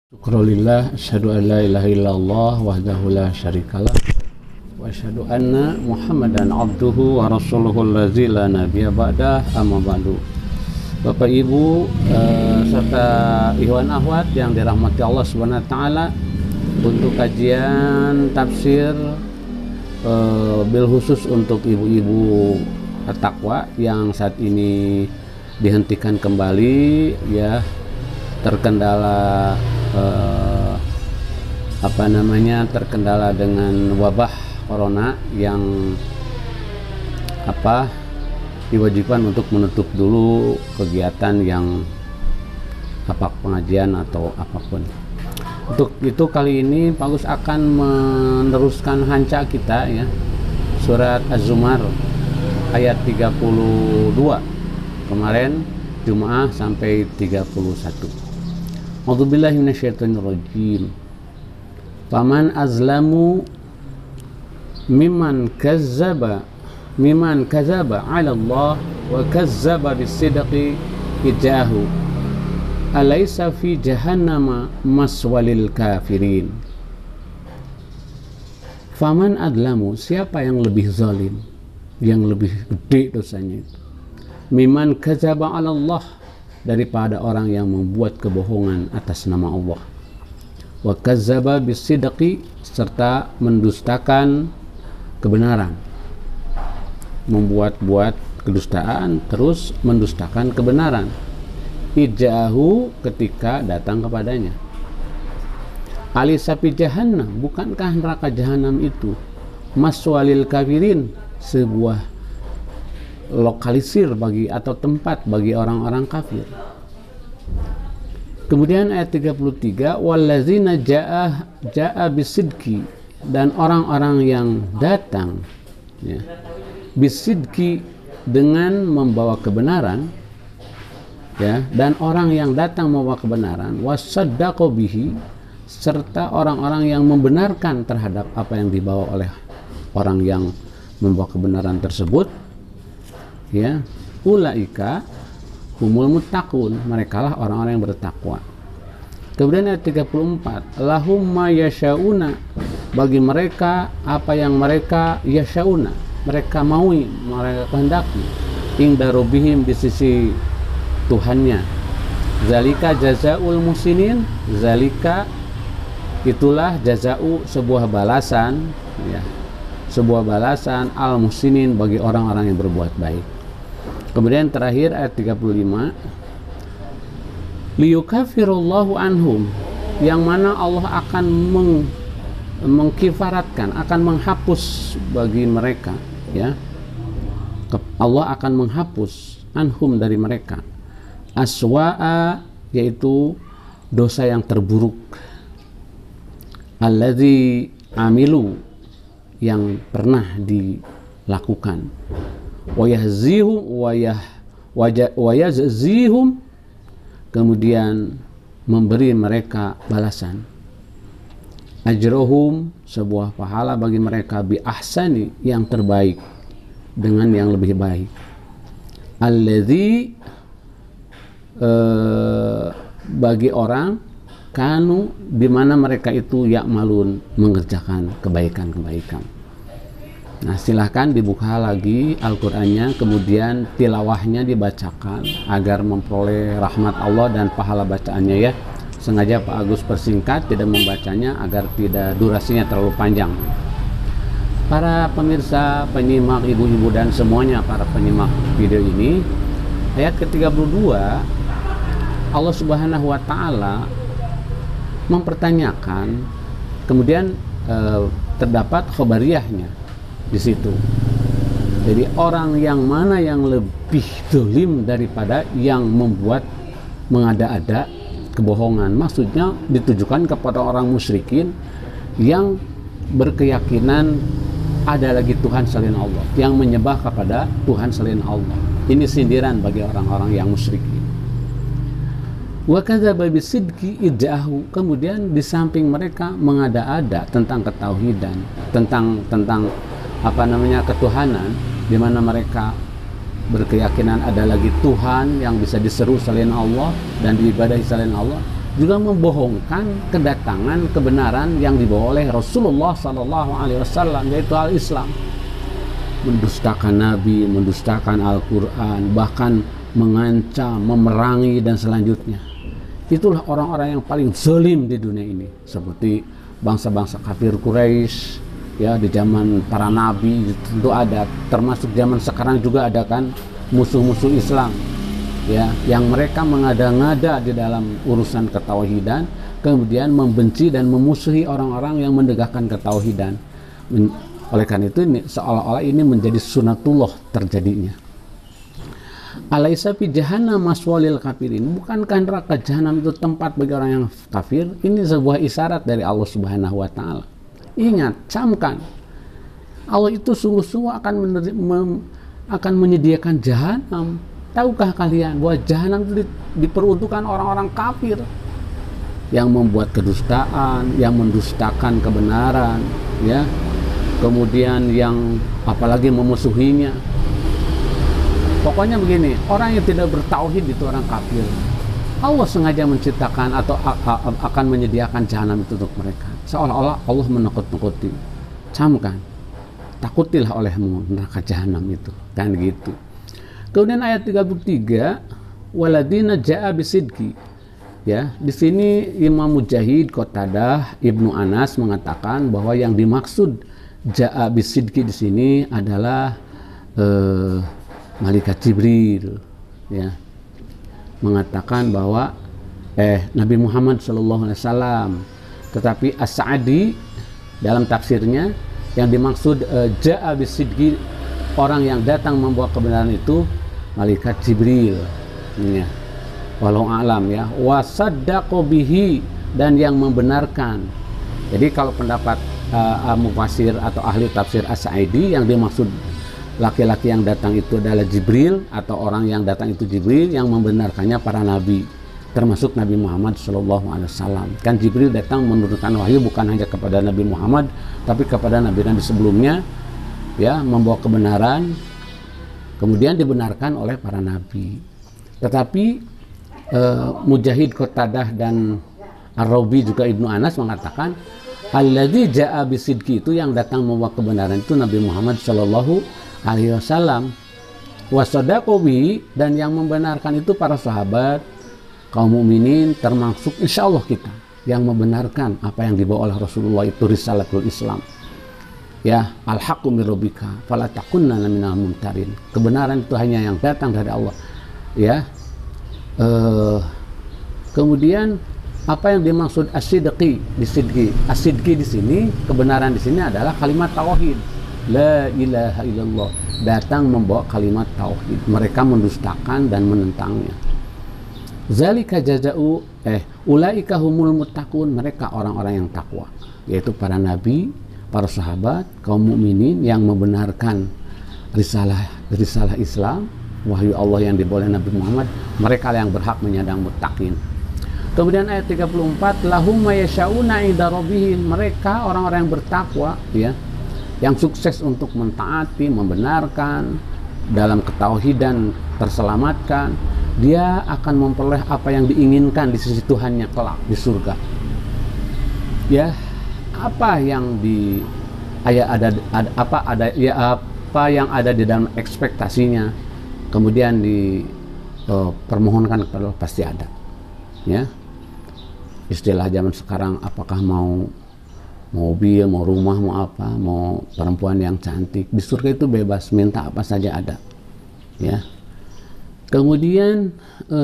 Syukrulillah, asyhadu an la ilaha illallah wahdahu la syarikalah wa asyhadu anna Muhammadan abduhu wa rasuluhu allazi la nabiyya ba'dah, amma ba'du. Bapak Ibu serta ikhwan akhwat yang dirahmati Allah Subhanahu wa taala, untuk kajian tafsir bil khusus untuk ibu-ibu takwa yang saat ini dihentikan kembali ya, terkendala terkendala dengan wabah corona yang diwajibkan untuk menutup dulu kegiatan yang pengajian atau apapun. Untuk itu kali ini Pak Gus akan meneruskan hanca kita ya, surat Az-Zumar ayat 32 kemarin Jumaah sampai 31. A'udzubillahi minasyaitonirrajim. Faman azlamu mimman kazzaba 'ala Allah wa kazzaba bis-sidqi ijahu alaysa fi jahannama maswalil kafirin. Faman adlamu, siapa yang lebih zalim, yang lebih gede dosanya itu, mimman kazzaba 'ala Allah, daripada orang yang membuat kebohongan atas nama Allah, wa kazzaba bisidqi, serta mendustakan kebenaran, membuat-buat kedustaan terus mendustakan kebenaran, ijahu, ketika datang kepadanya. Alisapi jahannam, bukankah neraka jahanam itu maswalil kafirin, sebuah lokalisir bagi atau tempat bagi orang-orang kafir. Kemudian ayat 33, wallazina ja'a bisidqi, dan orang-orang yang datang ya, bisidqi, dengan membawa kebenaran ya, dan orang yang datang membawa kebenaran, wasaddaqu bihi, serta orang-orang yang membenarkan terhadap apa yang dibawa oleh orang yang membawa kebenaran tersebut ya, ulaika humul muttaqun, merekalah orang-orang yang bertakwa. Kemudian ayat 34, lahum ma yasyauna, bagi mereka apa yang mereka yasyauna, mereka maui, mereka kehendaki, inda rabbihim, di sisi Tuhannya. Zalika jazaul musinin, zalika itulah jazau, sebuah balasan ya, sebuah balasan al musinin, bagi orang-orang yang berbuat baik. Kemudian terakhir ayat 35, liyukafirullahu anhum, yang mana Allah akan mengkifaratkan, akan menghapus bagi mereka ya, Allah akan menghapus anhum, dari mereka, aswa'a, yaitu dosa yang terburuk, alladzi amilu, yang pernah dilakukan, wayazihum, kemudian memberi mereka balasan, ajrohum, sebuah pahala bagi mereka, bi ahsani, yang terbaik, dengan yang lebih baik, alladzi, bagi orang, kanu, di mana mereka itu ya'malun, mengerjakan kebaikan-kebaikan. Nah, silahkan dibuka lagi Al-Qur'annya, kemudian tilawahnya dibacakan agar memperoleh rahmat Allah dan pahala bacaannya ya. Sengaja Pak Agus persingkat, tidak membacanya agar tidak durasinya terlalu panjang. Para pemirsa, penyimak, ibu-ibu dan semuanya para penyimak video ini, ayat ke-32 Allah Subhanahu wa taala mempertanyakan, kemudian terdapat khobariyahnya di situ. Jadi orang yang mana yang lebih zalim daripada yang membuat mengada-ada kebohongan, maksudnya ditujukan kepada orang musyrikin yang berkeyakinan ada lagi Tuhan selain Allah, yang menyembah kepada Tuhan selain Allah. Ini sindiran bagi orang-orang yang musyrikin. Wa kadzaba bisidqi idahu, kemudian di samping mereka mengada-ada tentang ketauhidan, tentang ketuhanan, di mana mereka berkeyakinan ada lagi Tuhan yang bisa diseru selain Allah dan diibadahi selain Allah, juga membohongkan kedatangan kebenaran yang dibawa oleh Rasulullah SAW, yaitu al-Islam. Mendustakan Nabi, mendustakan Al-Quran, bahkan mengancam, memerangi dan selanjutnya. Itulah orang-orang yang paling zalim di dunia ini, seperti bangsa-bangsa kafir Quraisy, ya, di zaman para nabi tentu ada, termasuk zaman sekarang juga ada kan musuh-musuh Islam, ya, yang mereka mengada-ngada di dalam urusan ketauhidan, kemudian membenci dan memusuhi orang-orang yang menegakkan ketauhidan. Oleh karena itu ini seolah-olah ini menjadi sunatullah terjadinya. Alaisa fi jahannam maswalil kafirin, bukankah neraka jahanam itu tempat bagi orang yang kafir? Ini sebuah isyarat dari Allah Subhanahu wa taala. Ingat, camkan, Allah itu sungguh-sungguh akan menyediakan jahanam. Tahukah kalian bahwa jahanam itu diperuntukkan orang-orang kafir yang membuat kedustaan, yang mendustakan kebenaran, ya, kemudian yang apalagi memusuhinya. Pokoknya begini, orang yang tidak bertauhid itu orang kafir. Allah sengaja menciptakan atau akan menyediakan jahanam itu untuk mereka, seolah-olah Allah menakut-nakuti. Camkan, takutilah olehmu neraka jahanam itu, kan gitu. Kemudian ayat 33, waladina ja'a bisidqi. Ya, di sini Imam Mujahid, Qatadah, Ibnu Anas mengatakan bahwa yang dimaksud ja'a bisidqi di sini adalah malaikat Jibril, ya, mengatakan bahwa Nabi Muhammad SAW. Tetapi As-Sa'di dalam tafsirnya yang dimaksud ja'a bisidqi, orang yang datang membawa kebenaran itu malaikat Jibril, ya. Walau a'lam, ya, wasaddaqo bihi, dan yang membenarkan. Jadi kalau pendapat mufassir atau ahli tafsir As-Sa'di, yang dimaksud laki-laki yang datang itu adalah Jibril, atau orang yang datang itu Jibril, yang membenarkannya para nabi, termasuk Nabi Muhammad SAW. Kan Jibril datang menurunkan wahyu bukan hanya kepada Nabi Muhammad, tapi kepada nabi-nabi sebelumnya, ya, membawa kebenaran, kemudian dibenarkan oleh para nabi. Tetapi Mujahid, Qatadah, dan Ar-Rabi juga Ibnu Anas mengatakan alladzi ja'a bisidqi, itu yang datang membawa kebenaran itu Nabi Muhammad SAW. Wasadaqo bi, dan yang membenarkan itu para sahabat, kaum mukminin, termasuk insya Allah kita yang membenarkan apa yang dibawa oleh Rasulullah itu risalatul Islam, ya, al-haqqu mir rabbika fala takunna minal mumtarin. Kebenaran itu hanya yang datang dari Allah, ya. Kemudian apa yang dimaksud as-sidqi di sidqi? As-sidqi di sini, kebenaran di sini adalah kalimat tauhid, la ilaha illallah, datang membawa kalimat tauhid. Mereka mendustakan dan menentangnya. Zalika jaza'u ulaika humul muttaqun, mereka orang-orang yang takwa, yaitu para nabi, para sahabat, kaum mukminin yang membenarkan risalah Islam, wahyu Allah yang dibawa oleh Nabi Muhammad. Mereka yang berhak menyandang muttaqin. Kemudian ayat 34, lahum mayasyauna inda rabbihim, mereka orang-orang yang bertakwa, ya, yang sukses untuk mentaati, membenarkan, dalam ketauhidan terselamatkan, dia akan memperoleh apa yang diinginkan di sisi Tuhannya kelak di surga. Ya, apa yang di apa yang ada di dalam ekspektasinya, kemudian dipermohonkan kepada Allah, pasti ada, ya. Istilah zaman sekarang, apakah mau mobil, mau rumah, mau apa, mau perempuan yang cantik, di surga itu bebas, minta apa saja ada, ya. Kemudian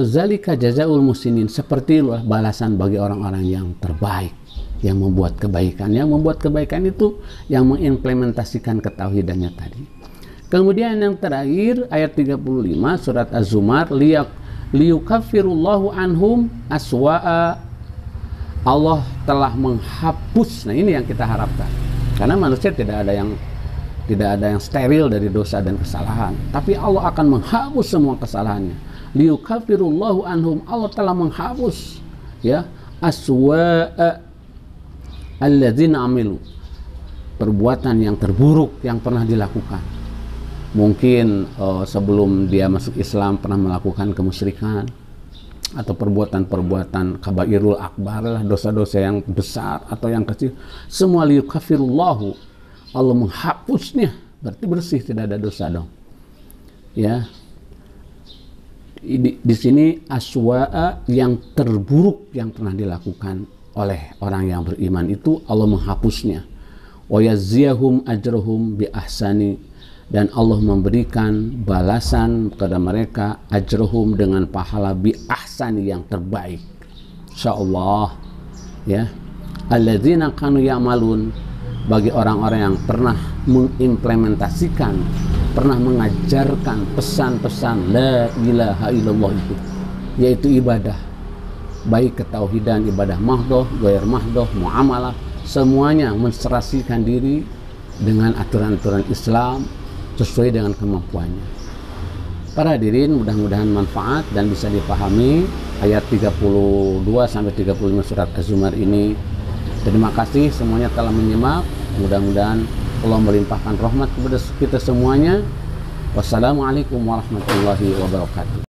zalika jazaul muslimin, seperti itulah balasan bagi orang-orang yang terbaik, yang membuat kebaikan. Yang membuat kebaikan itu yang mengimplementasikan ketauhidannya tadi. Kemudian yang terakhir ayat 35 surat Az-Zumar, liyukaffirullahu anhum aswa'a, Allah telah menghapus. Nah, ini yang kita harapkan, karena manusia tidak ada yang steril dari dosa dan kesalahan, tapi Allah akan menghapus semua kesalahannya. Liyukaffirullahu anhum, Allah telah menghapus, ya, aswa'a alladzina amilu, perbuatan yang terburuk yang pernah dilakukan. Mungkin sebelum dia masuk Islam pernah melakukan kemusyrikan, atau perbuatan-perbuatan kabairul akbar lah, dosa-dosa yang besar atau yang kecil, semua liyukafirullahu, Allah menghapusnya, berarti bersih, tidak ada dosa dong. Ya, di sini aswa'a yang terburuk yang pernah dilakukan oleh orang yang beriman itu Allah menghapusnya. Wa yaziyahum ajrahum bi ahsani, dan Allah memberikan balasan kepada mereka ajrahum dengan pahala bi ahsani yang terbaik. Insyaallah ya. Alladzina kanu ya'malun, bagi orang-orang yang pernah mengimplementasikan, pernah mengajarkan pesan-pesan la ilaha illallah itu, yaitu ibadah, baik ketauhidan, ibadah mahdoh, ghair mahdoh, muamalah, semuanya menserasikan diri dengan aturan-aturan Islam sesuai dengan kemampuannya. Para hadirin, mudah-mudahan manfaat dan bisa dipahami ayat 32 sampai 35 surat Az-Zumar ini. Terima kasih semuanya telah menyimak. Mudah-mudahan Allah melimpahkan rahmat kepada kita semuanya. Wassalamualaikum warahmatullahi wabarakatuh.